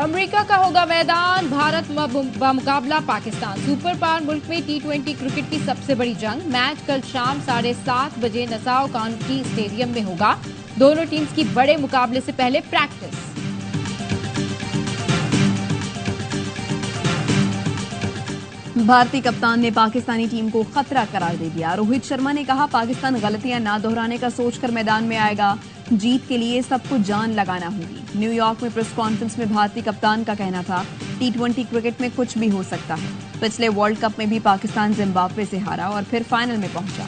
America का होगा मैदान, भारत मुकाबला पाकिस्तान। सुपर पावर मुल्क में T20 क्रिकेट की सबसे बड़ी जंग। मैच कल शाम 7:30 बजे नसाउ काउंटी स्टेडियम में होगा। दोनों टीम्स की बड़े मुकाबले से पहले प्रैक्टिस। भारतीय कप्तान ने पाकिस्तानी टीम को खतरा करार दे दिया। रोहित शर्मा ने कहा, पाकिस्तान गलतियां ना दोहराने का सोचकर मैदान में आएगा। जीत के लिए सबको जान लगाना होगी। न्यूयॉर्क में प्रेस कॉन्फ्रेंस में भारतीय कप्तान का कहना था, T20 क्रिकेट में कुछ भी हो सकता है। पिछले वर्ल्ड कप में भी पाकिस्तान जिम्बाब्वे से हारा और फिर फाइनल में पहुंचा।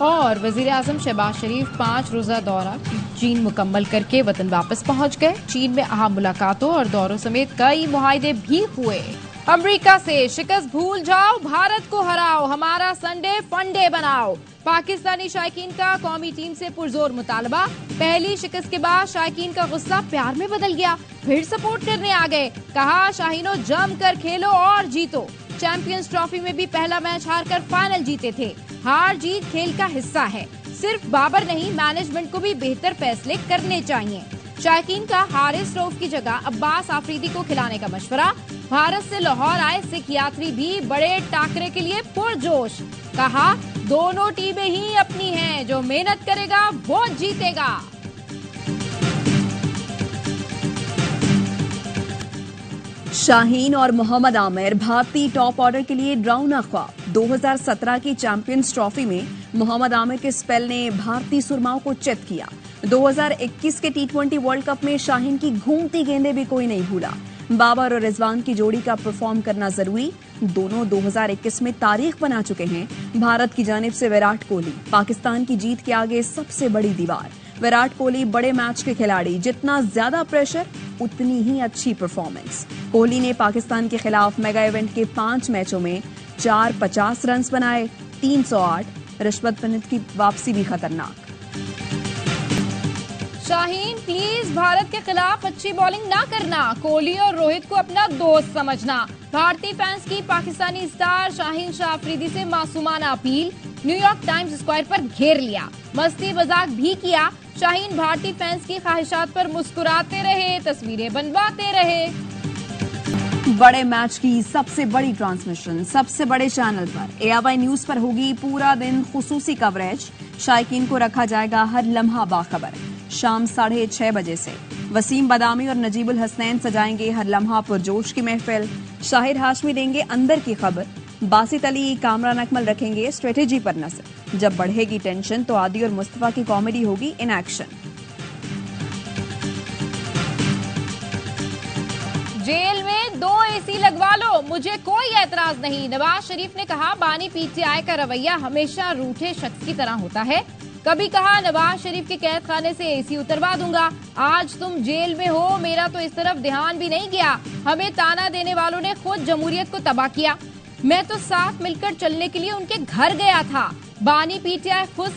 और वजीर आजम शहबाज शरीफ 5 रोजा दौरा चीन मुकम्मल करके वतन वापस पहुंच गए। चीन में अहम मुलाकातों और दौरों समेत कई मुआहदे भी हुए। अमेरिका से शिकस्त भूल जाओ, भारत को हराओ, हमारा संडे फंडे बनाओ। पाकिस्तानी शायकीन का कौमी टीम से पुरजोर मुतालबा। पहली शिकस्त के बाद शायकीन का गुस्सा प्यार में बदल गया, फिर सपोर्ट करने आ गए। कहा, शाहीनों जम कर खेलो और जीतो। चैंपियंस ट्रॉफी में भी पहला मैच हारकर फाइनल जीते थे। हार जीत खेल का हिस्सा है। सिर्फ बाबर नहीं, मैनेजमेंट को भी बेहतर फैसले करने चाहिए। शायकीन का हारिस रऊफ की जगह अब्बास आफरीदी को खिलाने का मशवरा। भारत से लाहौर आए सिख यात्री भी बड़े टाकरे के लिए पुरजोश। कहा, दोनों टीमें ही अपनी हैं, जो मेहनत करेगा वो जीतेगा। शाहीन और मोहम्मद आमिर भारतीय टॉप ऑर्डर के लिए डरावना ख्वाब। 2017 की चैंपियंस ट्रॉफी में मोहम्मद आमिर के स्पेल ने भारतीय सुरमाओं को चित किया। 2021 के T20 वर्ल्ड कप में शाहीन की घूमती गेंदें भी कोई नहीं भूला। बाबर और रिजवान की जोड़ी का परफॉर्म करना जरूरी। दोनों 2021 में तारीख बना चुके हैं। भारत की जानिब से विराट कोहली, पाकिस्तान की जीत के आगे सबसे बड़ी दीवार। विराट कोहली बड़े मैच के खिलाड़ी, जितना ज्यादा प्रेशर उतनी ही अच्छी परफॉर्मेंस। कोहली ने पाकिस्तान के खिलाफ मेगा इवेंट के 5 मैचों में 450 रन बनाए, 308। रिश्वत पंत की वापसी भी खतरनाक। शाहीन, प्लीज भारत के खिलाफ अच्छी बॉलिंग ना करना। कोहली और रोहित को अपना दोस्त समझना। भारतीय फैंस की पाकिस्तानी स्टार शाहीन शाह अफरीदी से मासूमाना अपील। न्यूयॉर्क टाइम्स स्क्वायर पर घेर लिया, मस्ती मजाक भी किया। शाहीन भारतीय फैंस की ख्वाहिशात पर मुस्कुराते रहे, तस्वीरें बनवाते रहे। बड़े मैच की सबसे बड़ी ट्रांसमिशन सबसे बड़े चैनल पर AIY न्यूज पर होगी। पूरा दिन खुसूसी कवरेज। शायकीन को रखा जाएगा हर लम्हा बाखबर। शाम 6:30 बजे से वसीम बदामी और नजीबुल हसनैन सजाएंगे हर लम्हा पुरजोश की महफिल। शाहिर हाशमी देंगे अंदर की खबर। बासित अली, कामरान अकमल रखेंगे स्ट्रेटेजी पर नजर। जब बढ़ेगी टेंशन तो आदि और मुस्तफा की कॉमेडी होगी इन एक्शन। जेल में 2 AC लगवा लो, मुझे कोई एतराज नहीं। नवाज शरीफ ने कहा, बानी PTI का रवैया हमेशा रूठे शख्स की तरह होता है। कभी कहा, नवाज शरीफ के कैद खाने से AC उतरवा दूंगा। आज तुम जेल में हो, मेरा तो इस तरफ ध्यान भी नहीं गया। हमें ताना देने वालों ने खुद जमहूरियत को तबाह किया। मैं तो साथ मिलकर चलने के लिए उनके घर गया था। बानी PTI खुद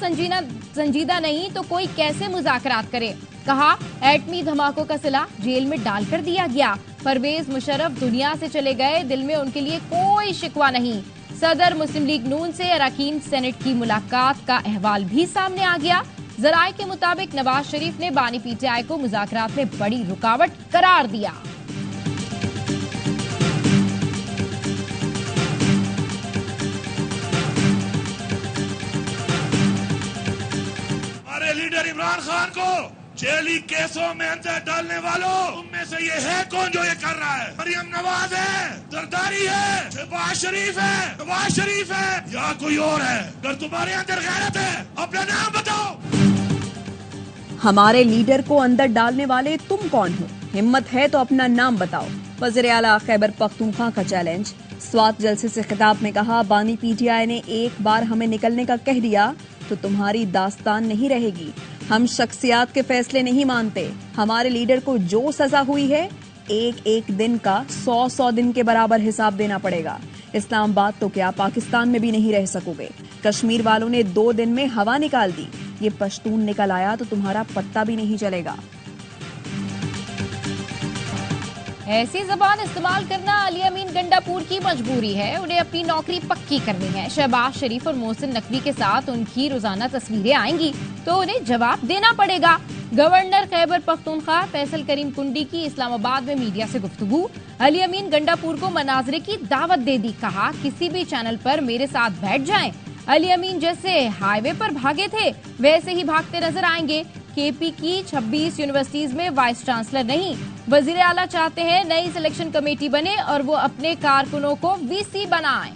संजीदा नहीं तो कोई कैसे मुज़ाकरात करे। कहा, एटमी धमाकों का सिला जेल में डालकर दिया गया। परवेज मुशर्रफ दुनिया से चले गए, दिल में उनके लिए कोई शिकवा नहीं। सदर मुस्लिम लीग नून से अरकान सेनेट की मुलाकात का अहवाल भी सामने आ गया। जराये के मुताबिक नवाज शरीफ ने बानी PTI को मुज़ाकरात में बड़ी रुकावट करार दिया। हमारे लीडर इमरान खान को जेली केसों में अंदर डालने वालों, उनमें से ये है कौन जो ये कर रहा है? मरियम नवाज है, जरदारी है, शहबाज शरीफ है, नवाज शरीफ है या कोई और है? अगर तुम्हारे अंदर गैरत है, अपना नाम बताओ। हमारे लीडर को अंदर डालने वाले तुम कौन हो? हिम्मत है तो अपना नाम बताओ। वज़ीर आला खैबर पख्तूनख्वा का चैलेंज। स्वात जलसे से खिताब में कहा, बानी PTI ने एक बार हमें निकलने का कह दिया तो तुम्हारी दास्तान नहीं रहेगी। हम शख्सियात के फैसले नहीं मानते। हमारे लीडर को जो सजा हुई है, एक एक दिन का 100 दिन के बराबर हिसाब देना पड़ेगा। इस्लामाबाद तो क्या, पाकिस्तान में भी नहीं रह सकोगे। कश्मीर वालों ने 2 दिन में हवा निकाल दी। ये पश्तून निकल आया तो तुम्हारा पत्ता भी नहीं चलेगा। ऐसी जबान इस्तेमाल करना अली अमीन गंडापुर की मजबूरी है। उन्हें अपनी नौकरी पक्की करनी है। शहबाज शरीफ और मोहसिन नकवी के साथ उनकी रोजाना तस्वीरें आएंगी तो उन्हें जवाब देना पड़ेगा। गवर्नर खैबर पख्तूनख्वा फैसल करीम कुंडी की इस्लामाबाद में मीडिया से गुफ्तगू। अली अमीन गंडापुर को मनाजरे की दावत दे दी, कहा किसी भी चैनल पर मेरे साथ बैठ जाएं। अली अमीन जैसे हाईवे पर भागे थे वैसे ही भागते नजर आएंगे। केपी की 26 यूनिवर्सिटीज में वाइस चांसलर नहीं, वजीर आला चाहते हैं नई सिलेक्शन कमेटी बने और वो अपने कारकुनों को वीसी बनाएं।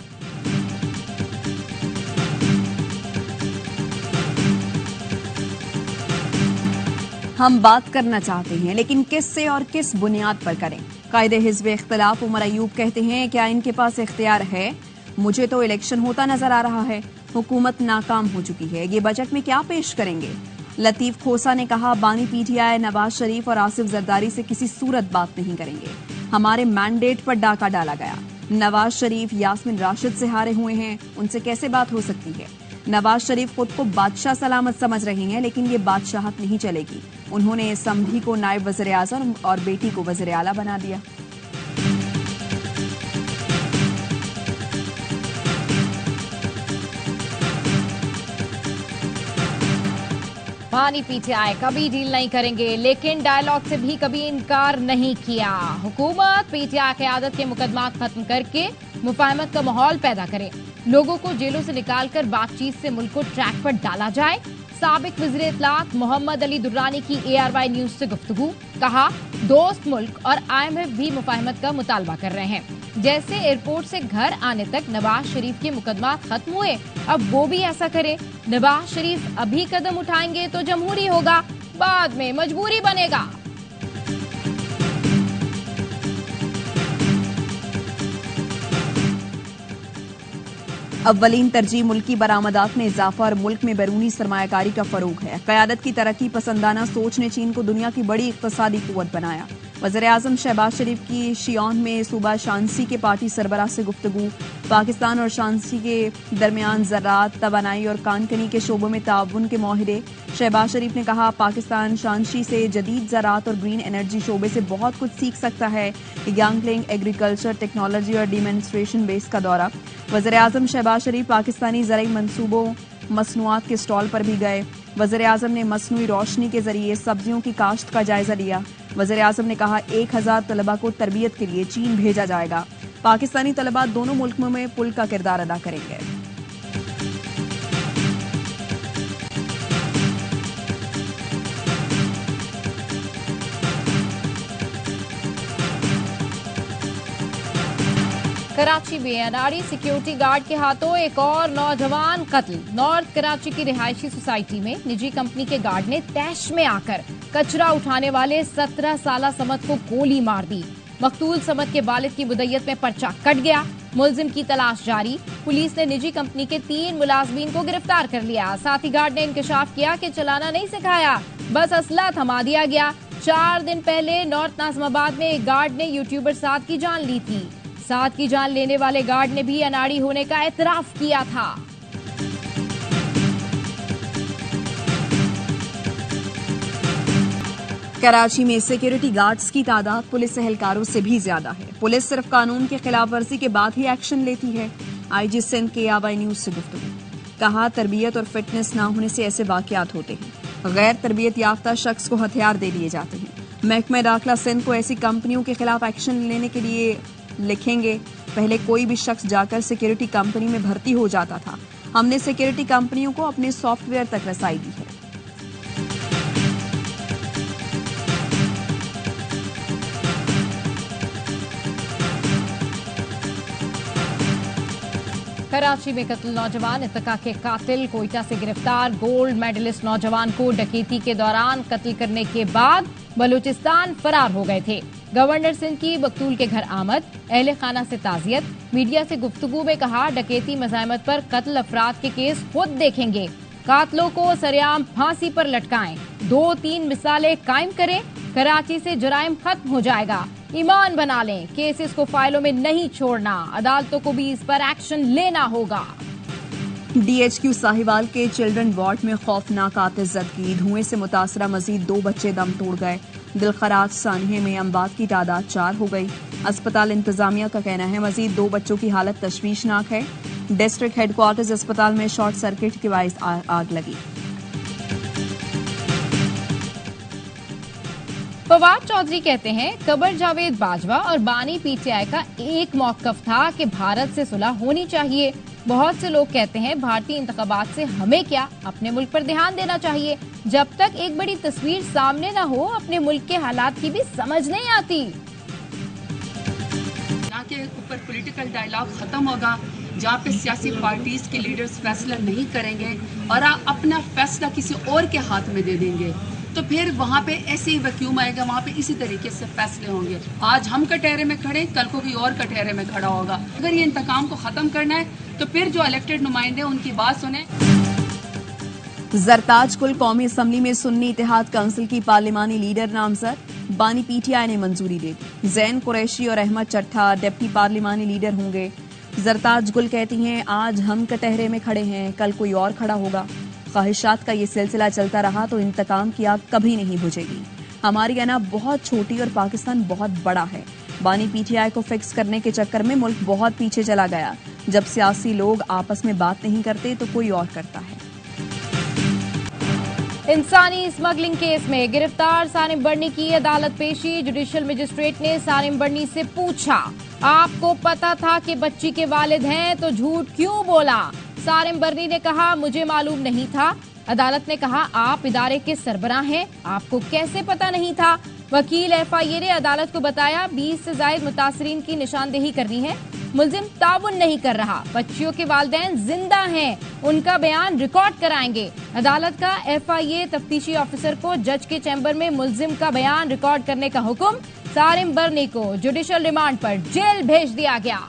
हम बात करना चाहते हैं लेकिन किससे और किस बुनियाद पर करें? कायदे हिज़्ब इख्तिलाफ उमर अयूब कहते हैं क्या इनके पास इख्तियार है? मुझे तो इलेक्शन होता नजर आ रहा है, हुकूमत नाकाम हो चुकी है, ये बजट में क्या पेश करेंगे? लतीफ खोसा ने कहा बानी पीटीआई नवाज शरीफ और आसिफ जरदारी से किसी सूरत बात नहीं करेंगे, हमारे मैंडेट पर डाका डाला गया। नवाज शरीफ यास्मीन राशिद से हारे हुए हैं, उनसे कैसे बात हो सकती है? नवाज शरीफ खुद को बादशाह सलामत समझ रहे हैं लेकिन ये बादशाहत नहीं चलेगी। उन्होंने समधी को नायब वज़ीर आज़म और बेटी को वज़ीर आला बना दिया। बानी पीटीआई कभी डील नहीं करेंगे लेकिन डायलॉग से भी कभी इनकार नहीं किया। हुकूमत पीटीआई क़यादत के मुकदमा खत्म करके मुफाहमत का माहौल पैदा करे, लोगों को जेलों से निकालकर बातचीत से मुल्क को ट्रैक पर डाला जाए। साबिक वज़ीर इत्तलात मोहम्मद अली दुर्रानी की ARY न्यूज से गुफ्तगू, कहा दोस्त मुल्क और IMF भी मुफाहमत का मुतालबा कर रहे हैं। जैसे एयरपोर्ट से घर आने तक नवाज शरीफ के मुकदमा खत्म हुए, अब वो भी ऐसा करे। नवाज शरीफ अभी कदम उठाएंगे तो जमहूरी होगा, बाद में मजबूरी बनेगा। अव्वलीन तरजीह मुल्की बरामदात में इजाफा और मुल्क में बैरूनी सरमायाकारी का फरोग है। क़यादत की तरक्की पसंदाना सोच ने चीन को दुनिया की बड़ी इक़्तिसादी कुव्वत बनाया। वज़ीर आज़म शहबाज शरीफ की शियोन में सूबा शांसी के पार्टी सरबराह से गुफ्तगू। पाकिस्तान और शांसी के दरमियान ज़राअत, तवानाई और कानकनी के शोबों में ताउन के मुआहदे। शहबाज शरीफ ने कहा पाकिस्तान शांसी से जदीद ज़राअत और ग्रीन एनर्जी शोबे से बहुत कुछ सीख सकता है। यांगलिंग एग्रीकल्चर टेक्नोलॉजी और डिमॉन्स्ट्रेशन बेस का दौरा। वज़ीर आज़म शहबाज शरीफ पाकिस्तानी ज़राई मंसूबों मसनूआत के स्टॉल पर भी गए। वज़ीर आज़म ने मसनूई रोशनी के जरिए सब्जियों की काश्त का जायजा लिया। वज़ीर आज़म ने कहा 1000 तलबा को तरबियत के लिए चीन भेजा जाएगा। पाकिस्तानी तलबा दोनों मुल्कों में पुल का किरदार अदा करेंगे। कराची में अनाड़ी सिक्योरिटी गार्ड के हाथों एक और नौजवान कत्ल। नॉर्थ कराची की रिहायशी सोसाइटी में निजी कंपनी के गार्ड ने तैश में आकर कचरा उठाने वाले 17 साला समद को गोली मार दी। मकतूल समद के वालिद की मुद्दत में पर्चा कट गया। मुलजिम की तलाश जारी। पुलिस ने निजी कंपनी के 3 मुलाजमीन को गिरफ्तार कर लिया। साथ ही गार्ड ने इंकशाफ किया कि चलाना नहीं सिखाया, बस असला थमा दिया गया। 4 दिन पहले नॉर्थ नाज़िमाबाद में एक गार्ड ने यूट्यूबर साद की जान ली थी। साद की जान लेने वाले गार्ड ने भी अनाड़ी होने का एतराफ किया था। कराची में सिक्योरिटी गार्ड्स की तादाद पुलिस एहलकारों से भी ज्यादा है। पुलिस सिर्फ कानून की खिलाफ वर्जी के बाद ही एक्शन लेती है। IG सिंध के ARY न्यूज से गुफ्तगू, कहा तरबियत और फिटनेस ना होने से ऐसे वाकयात होते हैं। गैर तरबियत याफ्ता शख्स को हथियार दे दिए जाते हैं। महकमा दाखिला सिंध को ऐसी कंपनियों के खिलाफ एक्शन लेने के लिए लिखेंगे। पहले कोई भी शख्स जाकर सिक्योरिटी कंपनी में भर्ती हो जाता था, हमने सिक्योरिटी कंपनियों को अपने सॉफ्टवेयर तक रसाई दी है। कराची में कत्ल नौजवान इत्तका के कातिल कोयटा से गिरफ्तार। गोल्ड मेडलिस्ट नौजवान को डकैती के दौरान कत्ल करने के बाद बलूचिस्तान फरार हो गए थे। गवर्नर सिंध की मकतूल के घर आमद, अहले खाना से ताजियत। मीडिया से गुफ्तगू में कहा डकैती मज़ाहमत पर कत्ल अफराद के केस खुद देखेंगे। कातलों को सरेआम फांसी पर लटकाएं, 2-3 मिसालें कायम करें, कराची से जराइम खत्म हो जाएगा। ईमान बना लें, केसेस को फाइलों में नहीं छोड़ना, अदालतों को भी इस पर एक्शन लेना होगा। DHQ साहिवाल के चिल्ड्रन वार्ड में खौफनाक आतिशज़दगी, धुएं से मुतासरा मजीद 2 बच्चे दम तोड़ गए। दिलखराज सानिये में अमवात की तादाद 4 हो गई। अस्पताल इंतजामिया का कहना है मजीद 2 बच्चों की हालत तशवीशनाक है। डिस्ट्रिक्ट हेडक्वार्टर्स अस्पताल में शॉर्ट सर्किट के बाइस आग लगी। फवाद चौधरी कहते हैं कबर जावेद बाजवा और बानी पीटीआई का एक मौकफ था कि भारत से सुलह होनी चाहिए। बहुत से लोग कहते हैं भारतीय इंतखाबात से हमें क्या, अपने मुल्क पर ध्यान देना चाहिए। जब तक एक बड़ी तस्वीर सामने न हो अपने मुल्क के हालात की भी समझ नहीं आती। यहाँ के ऊपर पॉलिटिकल डायलॉग खत्म होगा, जहाँ पे सियासी पार्टीज के लीडर्स फैसला नहीं करेंगे और अपना फैसला किसी और के हाथ में दे देंगे, तो फिर वहाँ पे ऐसे ही वैक्यूम आएगा, वहाँ पे इसी तरीके से फैसले होंगे। आज हम कटहरे में खड़े, कल को कोई और कटहरे में खड़ा होगा। अगर ये इंतकाम को ख़त्म करना है तो फिर जो इलेक्टेड नुमाइंदे उनकी बात सुने। जरताज कुल कौमी असम्बली में सुन्नी इत्तेहाद काउंसिल की पार्लिमानी लीडर नामजद, बानी पीटीआई ने मंजूरी दे दी। जैन कुरैशी और अहमद चट्ठा डिप्टी पार्लिमानी लीडर होंगे। जरताज गुल कहती हैं आज हम कटहरे में खड़े हैं, कल कोई और खड़ा होगा। ख्वाहिशात का ये सिलसिला चलता रहा तो इंतकाम की आग कभी नहीं बुझेगी। हमारी अना बहुत छोटी और पाकिस्तान बहुत बड़ा है। बानी पीटीआई को फिक्स करने के चक्कर में मुल्क बहुत पीछे चला गया। जब सियासी लोग आपस में बात नहीं करते तो कोई और करता है। इंसानी स्मगलिंग केस में गिरफ्तार सानिम बर्नी की अदालत पेशी। जुडिशल मजिस्ट्रेट ने सानिम बर्नी से पूछा, आपको पता था कि बच्ची के वालिद हैं तो झूठ क्यों बोला? सानिम बर्नी ने कहा, मुझे मालूम नहीं था। अदालत ने कहा, आप इदारे के सरबराह हैं, आपको कैसे पता नहीं था? वकील एफआईए ने अदालत को बताया 20 से ज्यादा मुतासरीन की निशानदेही करनी है। मुल्जिम ताउन नहीं कर रहा, बच्चियों के वालिदैन जिंदा हैं, उनका बयान रिकॉर्ड कराएंगे। अदालत का एफआईए तफ्तीशी ऑफिसर को जज के चैम्बर में मुल्जिम का बयान रिकॉर्ड करने का हुक्म। सानिम बर्नी को जुडिशल रिमांड पर जेल भेज दिया गया।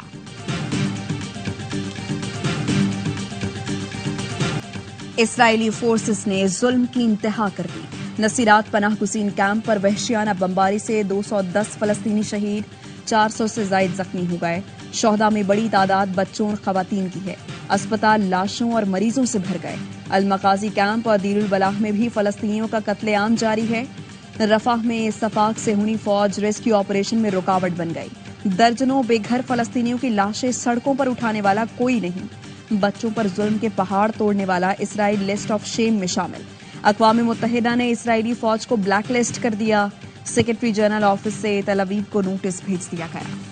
इसराइली फोर्सेस ने जुल्म की इंतहा कर दी। नसीरात पनाह गुज़ीन कैंप पर वहशियाना बमबारी से 210 फलस्तीनी शहीद, 400 से ज्यादा जख्मी हो गए। शोहदा में बड़ी तादाद बच्चों और खवातीन की है। अस्पताल लाशों और मरीजों से भर गए। अलमकाजी कैंप और दीरुल बलाह में भी फलस्तीनियों का कत्लेआम जारी है। रफाह में सफाक से हुनी फौज रेस्क्यू ऑपरेशन में रुकावट बन गई। दर्जनों बेघर फलस्तीनियों की लाशें सड़कों पर उठाने वाला कोई नहीं। बच्चों पर जुल्म के पहाड़ तोड़ने वाला इसराइल लिस्ट ऑफ शेम में शामिल। अक़वाम मुत्तहिदा ने इसराइली फौज को ब्लैक लिस्ट कर दिया। सेक्रेटरी जनरल ऑफिस से तल अवीव को नोटिस भेज दिया गया।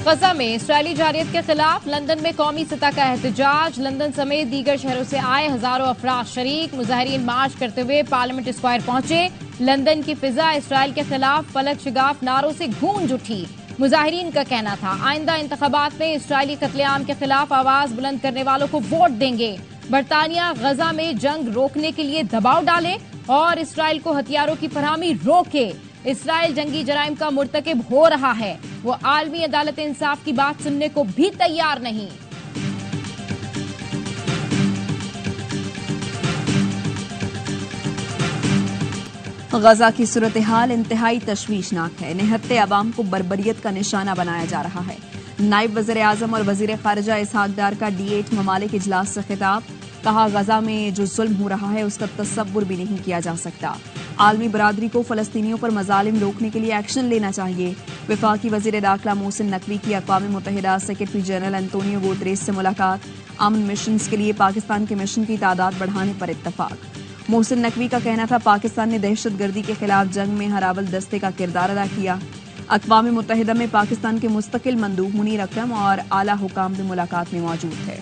गजा में इसराइली जारियत के खिलाफ लंदन में कौमी सतह का एहतजाज। लंदन समेत दीगर शहरों से आए हजारों अफराद शरीक। मुजाहिरीन मार्च करते हुए पार्लियामेंट स्क्वायर पहुंचे। लंदन की फिजा इसराइल के खिलाफ फलक शिगाफ नारों से गूंज उठी। मुजाहिरीन का कहना था आइंदा इंतखाबात में इसराइली कत्लेआम के खिलाफ आवाज बुलंद करने वालों को वोट देंगे। बरतानिया गजा में जंग रोकने के लिए दबाव डाले और इसराइल को हथियारों की फराहमी रोके। इसराइल जंगी जराइम का मुर्तकिब हो रहा है, वो आलमी अदालत इंसाफ की बात सुनने को भी तैयार नहीं। गजा की सूरत हाल इंतहाई तशवीशनाक है। निहत्ते अवाम को बर्बरियत का निशाना बनाया जा रहा है। नायब वज़ीर आज़म और वज़ीर खारिजा इसहाक डार का D8 ममालिक इजलास से खिताब। कहा, गजा में जो जुल्म हो रहा है उसका तसव्वुर भी नहीं किया जा सकता। आलमी बरादरी को फलस्तीनियों पर मजालिम रोकने के लिए एक्शन लेना चाहिए। वफाकी वज़ीर दाखिला मोहसिन नकवी की अक़वाम मुत्तहिदा सेक्रेटरी जनरल एंटोनियो गुतरेस से मुलाकात। अमन मिशन के लिए पाकिस्तान के मिशन की तादाद बढ़ाने पर इत्तफाक। मोहसिन नकवी का कहना था पाकिस्तान ने दहशतगर्दी के खिलाफ जंग में हरावल दस्ते का किरदार अदा किया। अक़वाम मुत्तहिदा में पाकिस्तान के मुस्तकिल मंदूब मुनीर अकरम और आला हुकाम भी मुलाकात में मौजूद थे।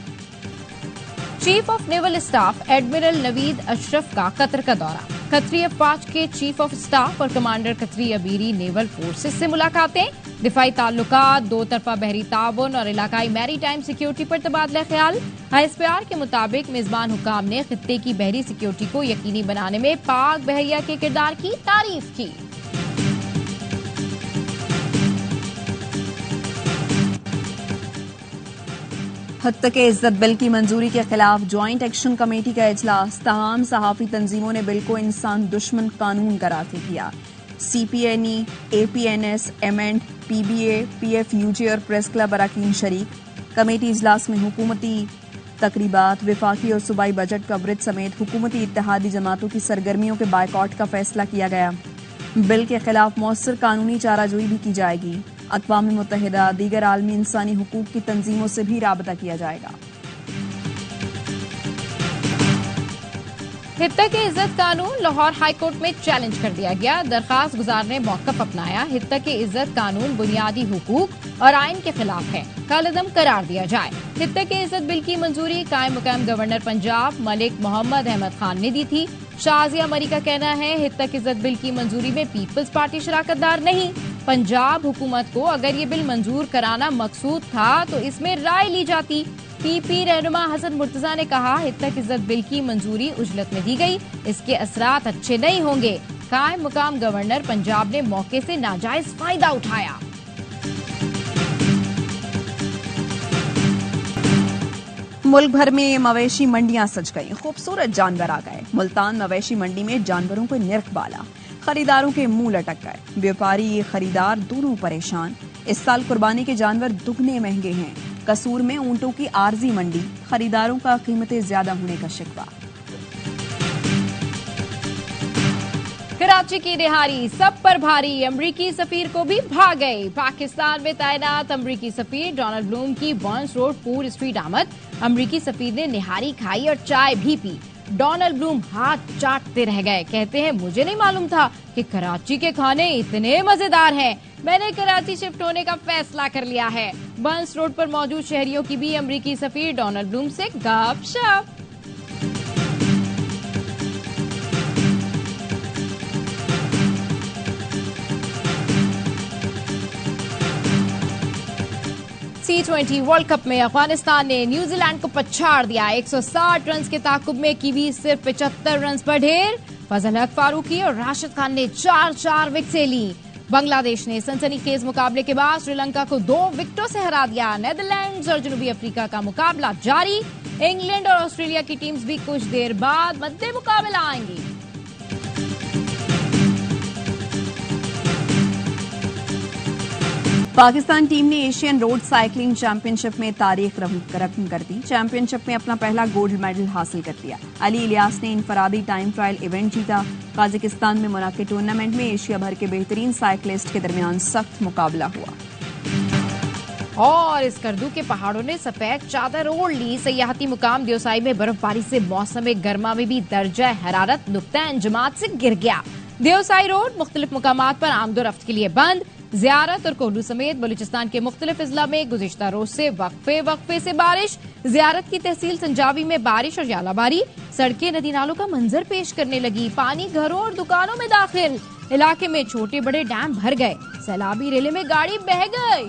Chief of naval staff admiral Naveed Ashraf का कतर का दौरा। खतरी अफवाज के चीफ ऑफ स्टाफ और कमांडर खतरी अबीरी नेवल फोर्सेस से मुलाकातें। दिफाई ताल्लुकात, दो तरफा बहरी ताउन और इलाकाई मैरी टाइम सिक्योरिटी पर तबादला ख्याल। ISPR के मुताबिक मेजबान हुकाम ने खित्ते की बहरी सिक्योरिटी को यकीनी बनाने में पाक बहरिया के किरदार की तारीफ की। हत्या के इज्जत बिल की मंजूरी के खिलाफ ज्वाइंट एक्शन कमेटी का इजलास। तमाम सहाफी तंजीमों ने बिल को इंसान दुश्मन कानून करार किया। CPNE, APNS, amend, PBA, PFUJ और प्रेस क्लब अरकान शरीक। कमेटी इजलास में हुकूमती तकरीबात, विफाकी और सूबाई बजट कवरेज समेत हुकूमती इत्तेहादी जमातों की सरगर्मियों के बायकॉट का फैसला किया गया। बिल के खिलाफ मौसर कानूनी चाराजोई भी की जाएगी। अक़वाम मुत्तहिदा, दीगर आलमी इंसानी हुकूक की तंजीमों से भी राबता किया जाएगा। हित्ता के इज्जत कानून लाहौर हाईकोर्ट में चैलेंज कर दिया गया। दरखास्त गुजार ने मौकफ अपनाया। हित्ता के इज्जत कानून बुनियादी हुकूक और आइन के खिलाफ है, कालअदम करार दिया जाए। हित्ता के इज्जत बिल की मंजूरी कायम मुकाम गवर्नर पंजाब मलिक मोहम्मद अहमद खान ने दी थी। शाजिया मरी का कहना है हित्ता के इज्जत बिल की मंजूरी में पीपल्स पार्टी शराकतदार नहीं। पंजाब हुकूमत को अगर ये बिल मंजूर कराना मकसूद था तो इसमें राय ली जाती। पीपी रहनुमा हसन मुर्तजा ने कहा हित्ता की इज्जत बिल की मंजूरी उजलत में दी गई, इसके असरात अच्छे नहीं होंगे। कायम मुकाम गवर्नर पंजाब ने मौके से नाजायज फायदा उठाया। मुल्क भर में मवेशी मंडियां सज गई, खूबसूरत जानवर आ गए। मुल्तान मवेशी मंडी में जानवरों को निर्ख बाला, खरीदारों के मुंह लटक गए। व्यापारी खरीदार दोनों परेशान। इस साल कुर्बानी के जानवर दुगने महंगे हैं। कसूर में ऊंटों की आरजी मंडी, खरीदारों का कीमतें ज्यादा होने का शिकवा। कराची की रिहाई सब पर भारी, अमरीकी सफीर को भी भाग गए। पाकिस्तान में तैनात अमरीकी सफीर डोनाल्ड ब्लूम की बर्न्स रोड पूर स्ट्रीट आमद। अमरीकी सफीर ने निहारी खाई और चाय भी पी। डोनाल्ड ब्लूम हाथ चाटते रह गए। कहते हैं मुझे नहीं मालूम था कि कराची के खाने इतने मजेदार हैं। मैंने कराची शिफ्ट होने का फैसला कर लिया है। बर्न्स रोड पर मौजूद शहरियों की भी अमरीकी सफीर डोनाल्ड ब्लूम से गपशप। T20 वर्ल्ड कप में अफगानिस्तान ने न्यूजीलैंड को पछाड़ दिया। 160 रन के ताकुब में कीवी सिर्फ 75 रन पर ढेर। फजल हक फारूकी और राशिद खान ने 4-4 विकेटें ली। बांग्लादेश ने सनसनीखेज मुकाबले के बाद श्रीलंका को 2 विकेटों से हरा दिया। नेदरलैंड्स और जनूबी अफ्रीका का मुकाबला जारी। इंग्लैंड और ऑस्ट्रेलिया की टीम्स भी कुछ देर बाद मद्दे मुकाबला आएंगी। पाकिस्तान टीम ने एशियन रोड साइकिलिंग चैंपियनशिप में तारीख रकम कर दी। चैंपियनशिप में अपना पहला गोल्ड मेडल हासिल कर लिया। अली इलियास ने इनफरादी टाइम ट्रायल इवेंट जीता। काजाकिस्तान में मुनाकिद टूर्नामेंट में एशिया भर के बेहतरीन साइकिलिस्ट के दरमियान सख्त मुकाबला हुआ। और इस करदू के पहाड़ों ने सफेद चादर ओढ़ ली। सयाहती मुकाम देवसाई में बर्फबारी से मौसम गर्मा में भी दर्जा हरारत नुक्ता जमात से गिर गया। देवसाई रोड मुख्तलिफ मुकामात पर आमदोरफ्त के लिए बंद। ज़ियारत और कोहलू समेत बलूचिस्तान के मुख्तलिफ अजला में गुज़िश्ता रोज से वक्फे से बारिश। ज़ियारत की तहसील संजावी में बारिश और यालाबारी। सड़कें नदी नालों का मंजर पेश करने लगी। पानी घरों और दुकानों में दाखिल। इलाके में छोटे बड़े डैम भर गए। सैलाबी रेले में गाड़ी बह गई।